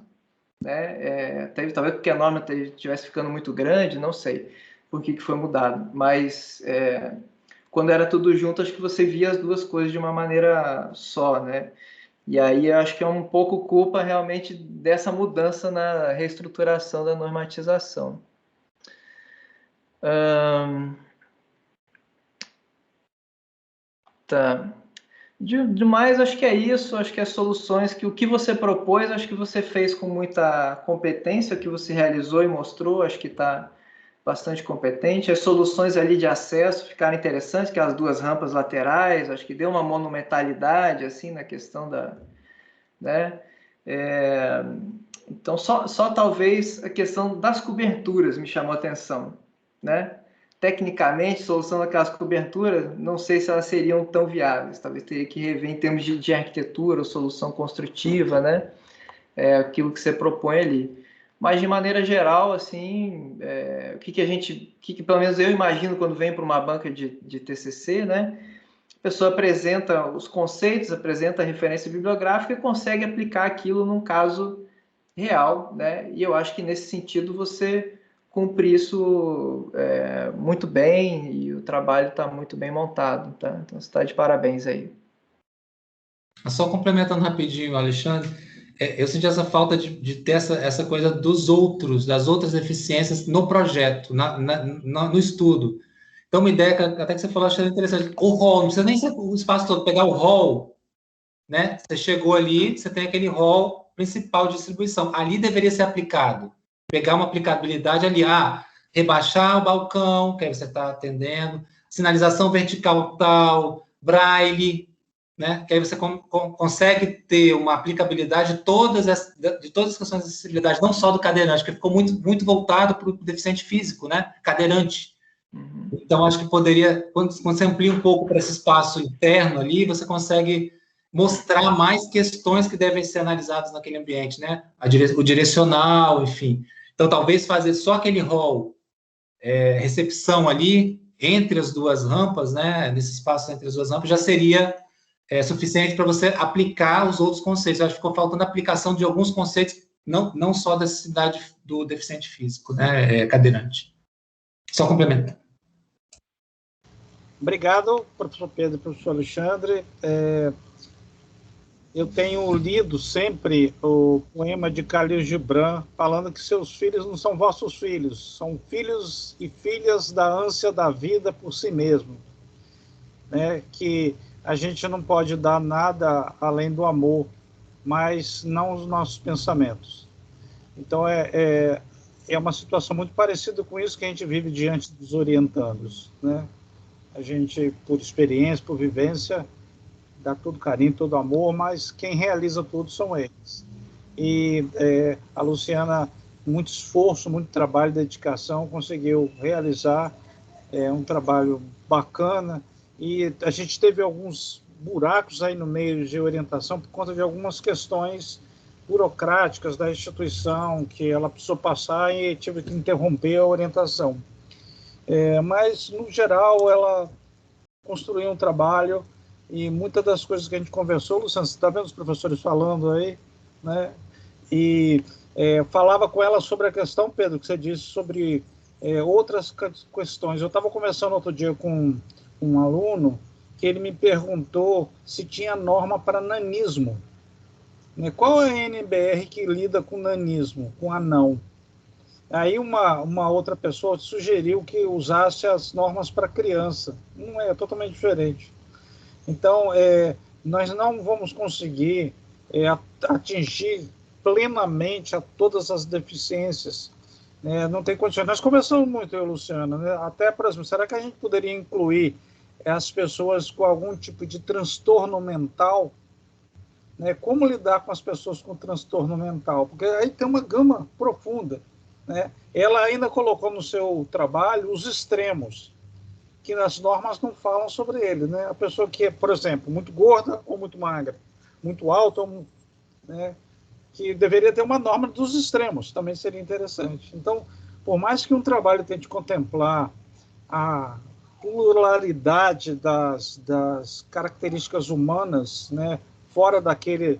né? Talvez porque a norma estivesse ficando muito grande, não sei por que foi mudado, mas quando era tudo junto, acho que você via as duas coisas de uma maneira só, né? E aí eu acho que é um pouco culpa realmente dessa mudança na reestruturação da normatização. Tá. Demais, acho que é isso, acho que as soluções, que o que você propôs, acho que você fez com muita competência, o que você realizou e mostrou, acho que está bastante competente. As soluções ali de acesso ficaram interessantes, que as duas rampas laterais, acho que deu uma monumentalidade, assim, na questão da... né? Então, só talvez a questão das coberturas me chamou a atenção, né? Tecnicamente, solução daquelas coberturas, não sei se elas seriam tão viáveis. Talvez teria que rever em termos de arquitetura ou solução construtiva, né? Aquilo que você propõe ali. Mas, de maneira geral, assim, o que pelo menos eu imagino quando vem para uma banca de TCC, né? A pessoa apresenta os conceitos, apresenta a referência bibliográfica e consegue aplicar aquilo num caso real, né? E eu acho que, nesse sentido, você cumpre isso muito bem e o trabalho está muito bem montado, tá? Então, você está de parabéns aí.
Só complementando rapidinho, Alexandre, eu senti essa falta de ter essa coisa dos outros, das outras deficiências no projeto, no estudo. Então, uma ideia que até que você falou, achei interessante. O hall, não precisa nem ser o espaço todo, pegar o hall, né? Você chegou ali, você tem aquele hall principal de distribuição. Ali deveria ser aplicado. Pegar uma aplicabilidade ali, rebaixar o balcão, que aí você está atendendo, sinalização vertical tal, braille, né? Que aí você consegue ter uma aplicabilidade de todas as questões de acessibilidade, não só do cadeirante, porque ficou muito voltado para o deficiente físico, né? Cadeirante. Então, acho que poderia, quando você amplia um pouco para esse espaço interno ali, você consegue mostrar mais questões que devem ser analisadas naquele ambiente, né? O direcional, enfim. Então, talvez fazer só aquele hall, recepção ali, entre as duas rampas, né? Nesse espaço entre as duas rampas, já seria suficiente para você aplicar os outros conceitos. Eu acho que ficou faltando a aplicação de alguns conceitos, não só da necessidade do deficiente físico, né? Cadeirante. Só complementar.
Obrigado, professor Pedro e professor Alexandre. Eu tenho lido sempre o poema de Khalil Gibran, falando que seus filhos não são vossos filhos, são filhos e filhas da ânsia da vida por si mesmo, né? Que a gente não pode dar nada além do amor, mas não os nossos pensamentos. Então, é uma situação muito parecida com isso que a gente vive diante dos orientandos, né? A gente, por experiência, por vivência, dá todo carinho, todo amor, mas quem realiza tudo são eles. E a Luciana, muito esforço, muito trabalho, dedicação, conseguiu realizar um trabalho bacana, e a gente teve alguns buracos aí no meio de orientação por conta de algumas questões burocráticas da instituição que ela precisou passar e tive que interromper a orientação. Mas, no geral, ela construiu um trabalho e muitas das coisas que a gente conversou, Luciano, você está vendo os professores falando aí, né? E falava com ela sobre a questão, Pedro, que você disse sobre outras questões. Eu estava conversando outro dia com um aluno que ele me perguntou se tinha norma para nanismo. Qual é a NBR que lida com nanismo, com anão? Aí uma outra pessoa sugeriu que usasse as normas para criança. Não é totalmente diferente. Então, nós não vamos conseguir atingir plenamente a todas as deficiências. Não tem condições. Nós conversamos muito, eu, Luciana, né? Até, por exemplo, será que a gente poderia incluir as pessoas com algum tipo de transtorno mental? Como lidar com as pessoas com transtorno mental? Porque aí tem uma gama profunda, né? Ela ainda colocou no seu trabalho os extremos, que as normas não falam sobre ele, né? A pessoa que é, por exemplo, muito gorda ou muito magra, muito alta, né? Que deveria ter uma norma dos extremos, também seria interessante. Então, por mais que um trabalho tente contemplar a pluralidade das características humanas, né? Fora daquele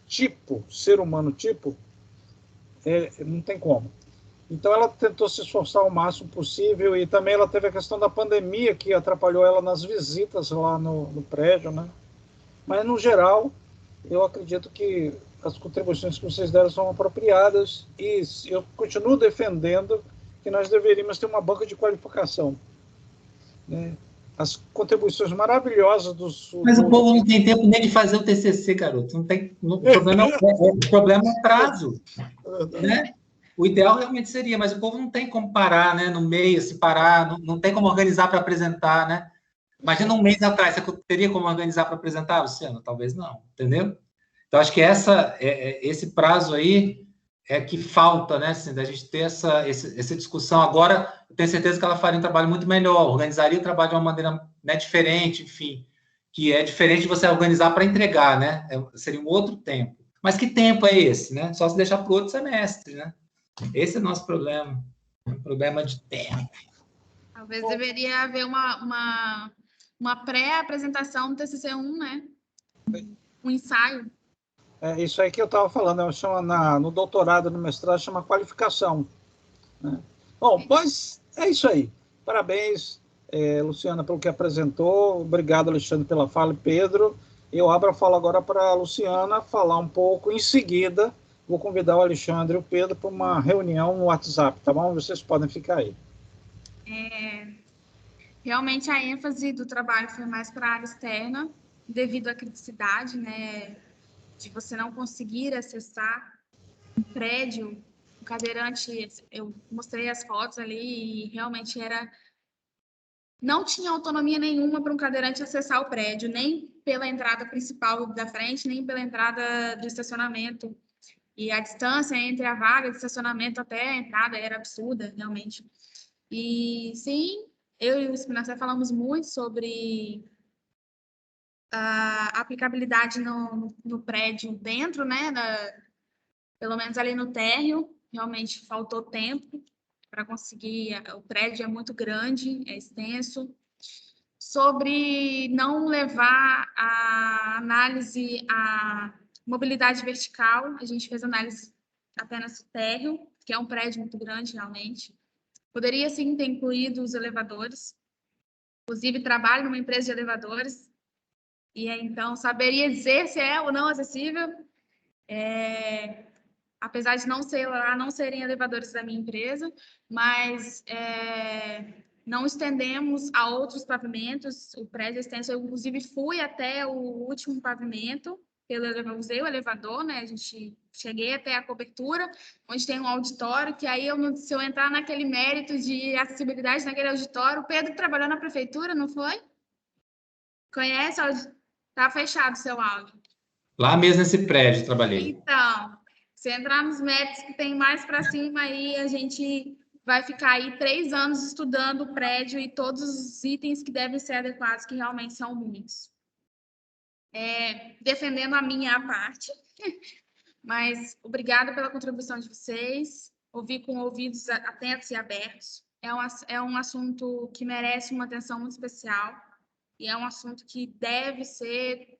tipo, ser humano tipo, não tem como. Então, ela tentou se esforçar o máximo possível, e também ela teve a questão da pandemia, que atrapalhou ela nas visitas lá no prédio, né? Mas, no geral, eu acredito que as contribuições que vocês deram são apropriadas, e eu continuo defendendo que nós deveríamos ter uma banca de qualificação, né? As contribuições maravilhosas dos...
Mas o povo não tem tempo nem de fazer o TCC, garoto. O problema é o prazo, né? O ideal realmente seria, mas o povo não tem como parar, né? No meio, se parar, não tem como organizar para apresentar, né? Imagina um mês atrás, você teria como organizar para apresentar, Luciano? Talvez não, entendeu? Então, acho que esse prazo aí é que falta, né? Assim, da gente ter essa discussão. Agora, eu tenho certeza que ela faria um trabalho muito melhor, organizaria o trabalho de uma maneira, né, diferente, enfim, que é diferente de você organizar para entregar, né? Seria um outro tempo. Mas que tempo é esse, né? Só se deixar para o outro semestre, né? Esse é o nosso problema. É um problema de tempo.
Talvez deveria haver uma pré-apresentação do TCC1, né? Um ensaio.
É isso aí que eu estava falando, no doutorado, no mestrado, chama qualificação. Né? Bom, pois é isso aí. Parabéns, Luciana, pelo que apresentou. Obrigado, Alexandre, pela fala, e Pedro. Eu abro a fala agora para a Luciana falar um pouco. Em seguida, vou convidar o Alexandre e o Pedro para uma reunião no WhatsApp, tá bom? Vocês podem ficar aí.
Realmente, a ênfase do trabalho foi mais para a área externa, devido à criticidade, né? De você não conseguir acessar um prédio, o cadeirante, eu mostrei as fotos ali e realmente não tinha autonomia nenhuma para um cadeirante acessar o prédio, nem pela entrada principal da frente, nem pela entrada do estacionamento. E a distância entre a vaga de estacionamento até a entrada era absurda, realmente. E sim, eu e o Espinacé falamos muito sobre a aplicabilidade no prédio dentro, né? Pelo menos ali no térreo, realmente faltou tempo para conseguir. O prédio é muito grande, é extenso. Sobre não levar a análise à mobilidade vertical, a gente fez análise apenas do térreo, que é um prédio muito grande, realmente. Poderia, sim, ter incluído os elevadores. Inclusive, trabalho numa empresa de elevadores, e então saberia dizer se é ou não acessível. Apesar de não serem elevadores da minha empresa, mas não estendemos a outros pavimentos, o prédio é extenso, eu inclusive fui até o último pavimento, usei o elevador, né? Cheguei até a cobertura, onde tem um auditório, que aí se eu entrar naquele mérito de acessibilidade naquele auditório, o Pedro trabalhou na prefeitura, não foi? Conhece? Tá fechado o seu áudio.
Lá mesmo nesse prédio eu trabalhei.
Então, se entrar nos méritos que tem mais para cima, aí a gente vai ficar aí 3 anos estudando o prédio e todos os itens que devem ser adequados, que realmente são muitos. Defendendo a minha parte, mas obrigada pela contribuição de vocês. Ouvi com ouvidos atentos e abertos. É um assunto que merece uma atenção muito especial e é um assunto que deve ser.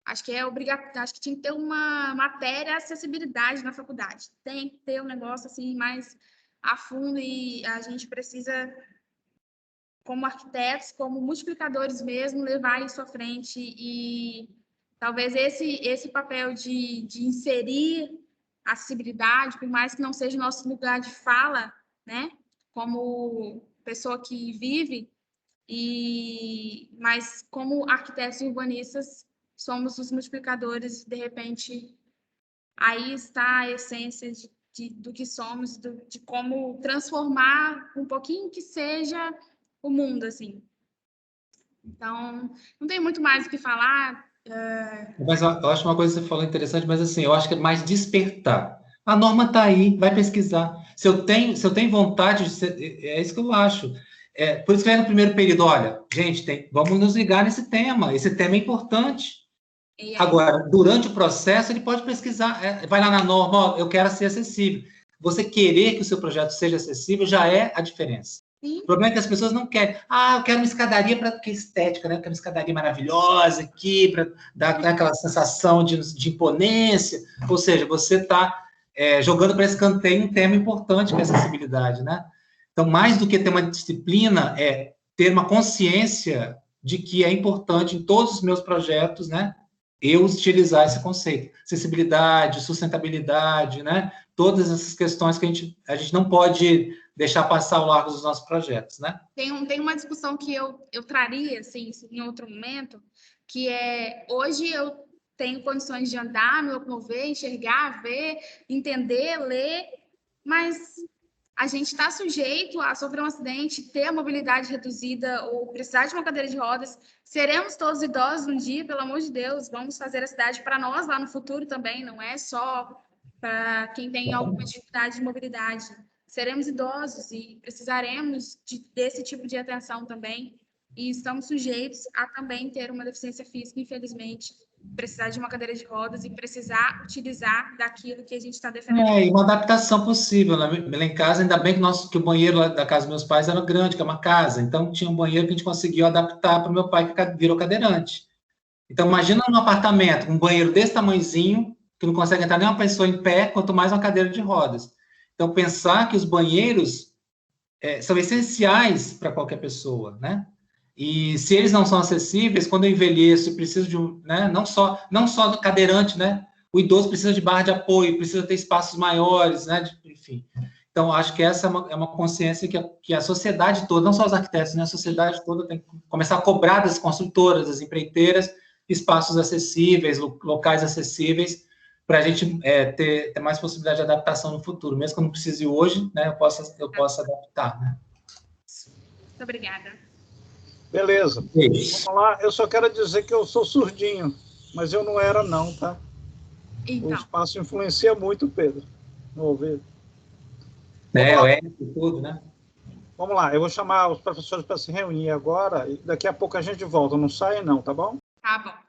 Acho que é obrigatório, acho que tinha que ter uma matéria acessibilidade na faculdade. Tem que ter um negócio assim mais a fundo e a gente precisa, como arquitetos, como multiplicadores mesmo, levar isso à frente e talvez esse papel de inserir acessibilidade, por mais que não seja o nosso lugar de fala, né? Como pessoa que vive, mas como arquitetos e urbanistas, somos os multiplicadores, de repente, aí está a essência do que somos, de como transformar um pouquinho que seja o mundo, assim. Então, não tem muito mais o que falar.
Mas eu acho uma coisa que você falou interessante, mas assim, eu acho que é mais despertar. A norma está aí, vai pesquisar. Se eu tenho vontade de ser, é isso que eu acho. Por isso que no primeiro período, olha, gente, vamos nos ligar nesse tema. Esse tema é importante. Agora, durante o processo, ele pode pesquisar, vai lá na norma, ó, eu quero ser acessível. Você querer que o seu projeto seja acessível já é a diferença. Sim. O problema é que as pessoas não querem. Eu quero uma escadaria para que estética, né? Eu quero uma escadaria maravilhosa aqui, para dar aquela sensação de imponência. Ou seja, você está jogando para escanteio um tema importante que é a acessibilidade, né? Então, mais do que ter uma disciplina, é ter uma consciência de que é importante em todos os meus projetos, né? Eu utilizar esse conceito. Acessibilidade, sustentabilidade, né? Todas essas questões que a gente não pode deixar passar ao largo dos nossos projetos, né?
Tem uma discussão que eu traria, assim, em outro momento, que hoje eu tenho condições de andar, me locomover, enxergar, ver, entender, ler, mas a gente está sujeito a sofrer um acidente, ter a mobilidade reduzida ou precisar de uma cadeira de rodas. Seremos todos idosos um dia, pelo amor de Deus, vamos fazer a cidade para nós lá no futuro também, não é só para quem tem alguma dificuldade de mobilidade. Seremos idosos e precisaremos desse tipo de atenção também. e estamos sujeitos a também ter uma deficiência física, infelizmente, precisar de uma cadeira de rodas e precisar utilizar daquilo que a gente está defendendo.
E uma adaptação possível. Lá em casa, ainda bem que o banheiro lá da casa dos meus pais era grande, que é uma casa. Então, tinha um banheiro que a gente conseguiu adaptar para o meu pai, que virou cadeirante. Então, imagina num apartamento, um banheiro desse tamanhozinho, que não consegue entrar nem uma pessoa em pé, quanto mais uma cadeira de rodas. Então, pensar que os banheiros são essenciais para qualquer pessoa, né? E se eles não são acessíveis, quando eu envelheço e preciso de um, né? Não só do cadeirante, né? O idoso precisa de barra de apoio, precisa ter espaços maiores, né? Enfim. Então, acho que essa é uma consciência que a sociedade toda, não só os arquitetos, né? A sociedade toda tem que começar a cobrar das construtoras, das empreiteiras, espaços acessíveis, locais acessíveis, para a gente ter mais possibilidade de adaptação no futuro. Mesmo que eu não precise hoje, né? Eu possa adaptar, né?
Muito obrigada.
Beleza. Vamos lá. Eu só quero dizer que eu sou surdinho, mas eu não era não, tá?
Então.
O espaço influencia muito, Pedro, no ouvido.
O F tudo, né?
Vamos lá, eu vou chamar os professores para se reunir agora e daqui a pouco a gente volta. Não sai não, tá bom?
Tá bom.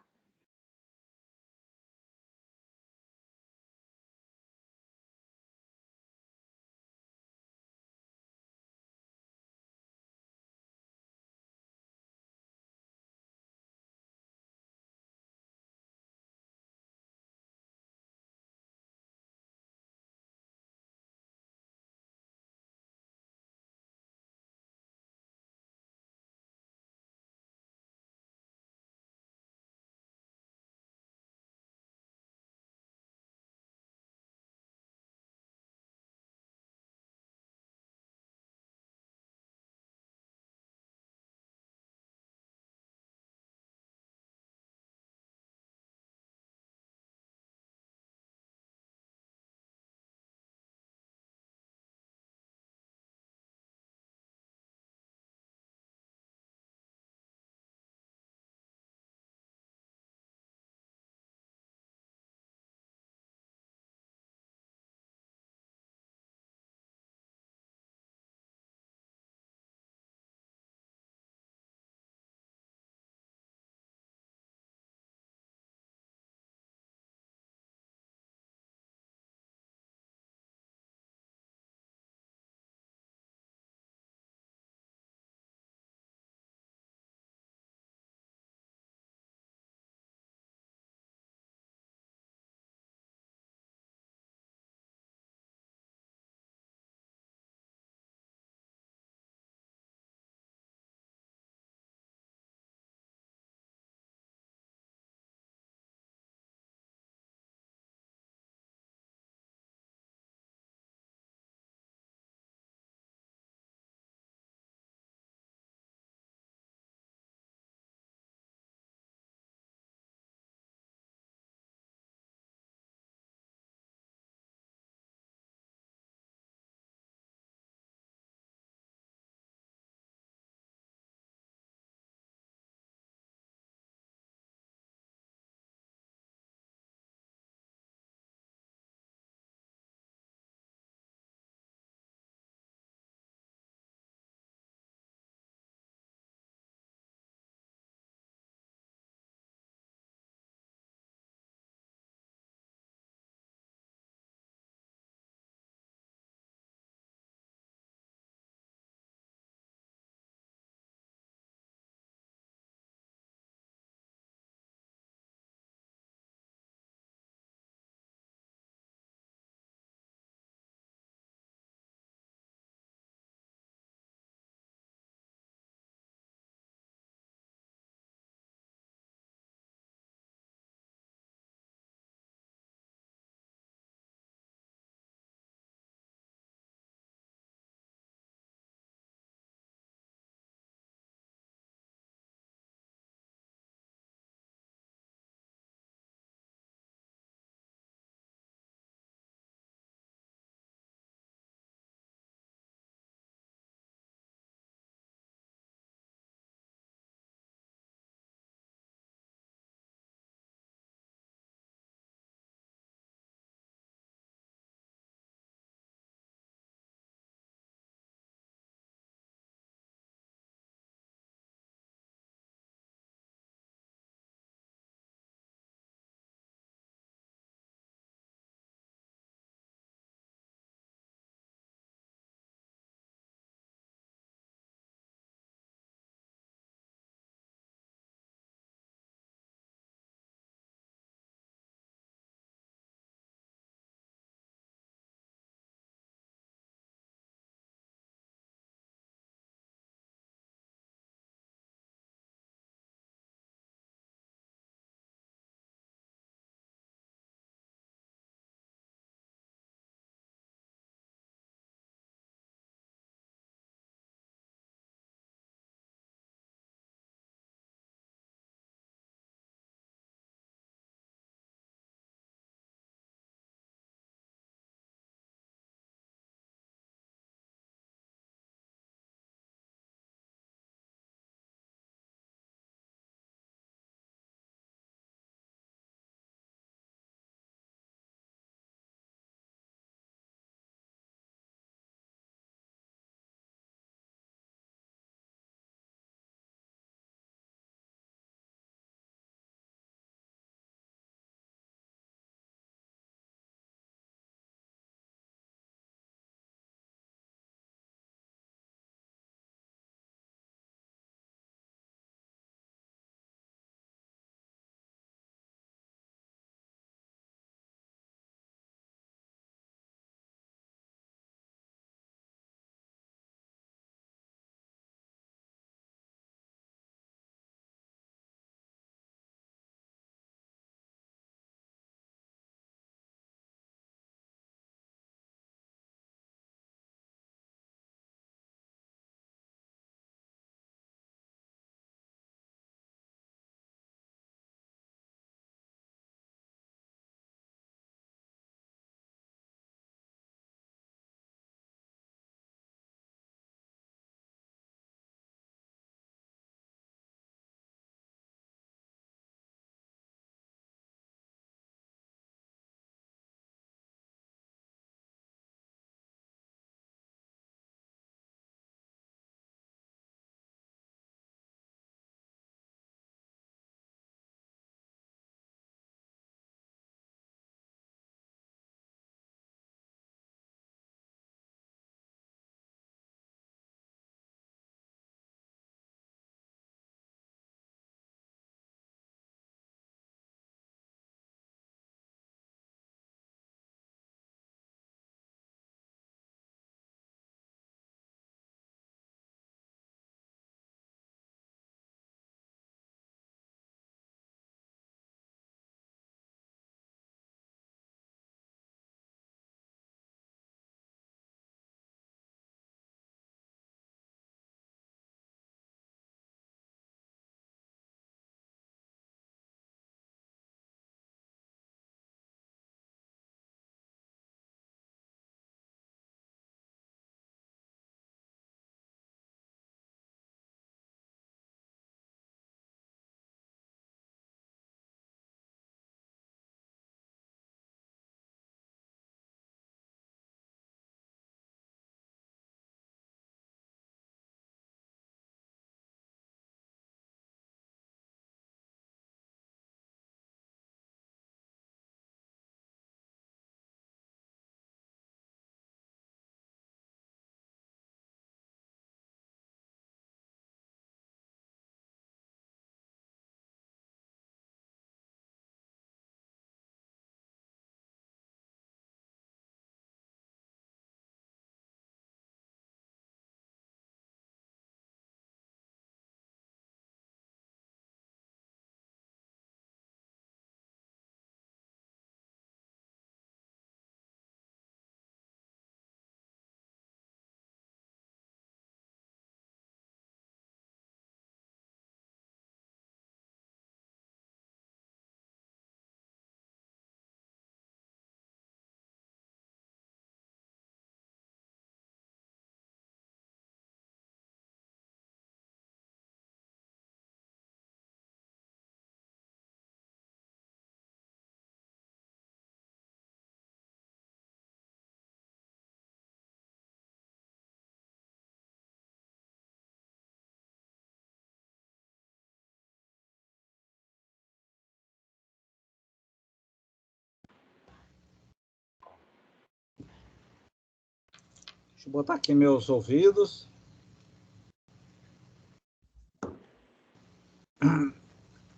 Deixa eu botar aqui meus ouvidos.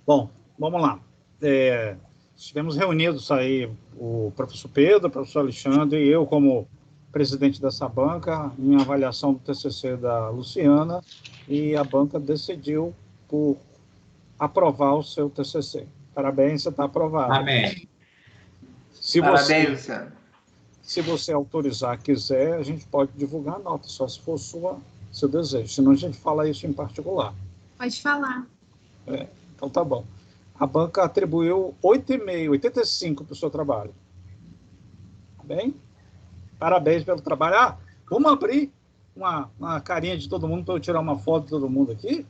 Bom, vamos lá. Estivemos reunidos aí, o professor Pedro, o professor Alexandre e eu como presidente dessa banca, em avaliação do TCC da Luciana, e a banca decidiu por aprovar o seu TCC. Parabéns, você está aprovado.
Amém.
Parabéns, Luciano.
Se você autorizar, quiser, a gente pode divulgar a nota, só se for seu desejo. Senão a gente fala isso em particular.
Pode falar.
Então tá bom. A banca atribuiu 8,5, 85 para o seu trabalho. Tá bem? Parabéns pelo trabalho. Vamos abrir uma carinha de todo mundo para eu tirar uma foto de todo mundo aqui?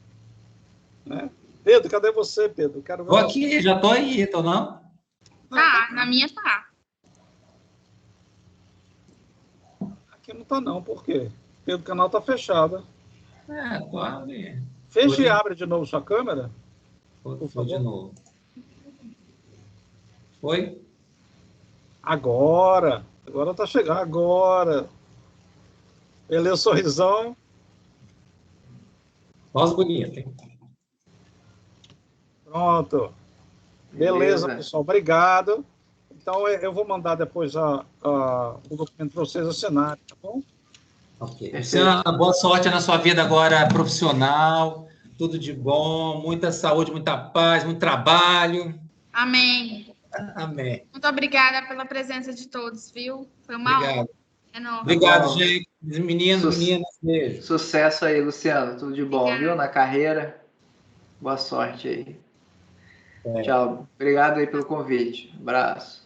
Né? Pedro, cadê você, Pedro? Quero ver.
Estou aqui, já estou aí, estou não?
Na minha tá.
Aqui não está não, por quê? Pedro, o canal está fechado.
Claro.
Fecha e abre de novo sua câmera.
Foi de novo. Foi?
Agora está chegando, agora. Beleza, sorrisão.
Voz bonita, hein?
Pronto. Beleza, pessoal. Obrigado. Então, eu vou mandar depois o documento para vocês assinarem, tá bom?
Ok. Luciana, boa sorte na sua vida agora profissional. Tudo de bom, muita saúde, muita paz, muito trabalho.
Amém.
Amém.
Muito obrigada pela presença de todos, viu? Foi uma honra enorme.
Obrigado, gente. Meninos, meninas, beijo.
Sucesso aí, Luciano. Tudo de bom,
Obrigada.
viu? Na carreira. Boa sorte aí. Tchau. Obrigado aí pelo convite. Abraço.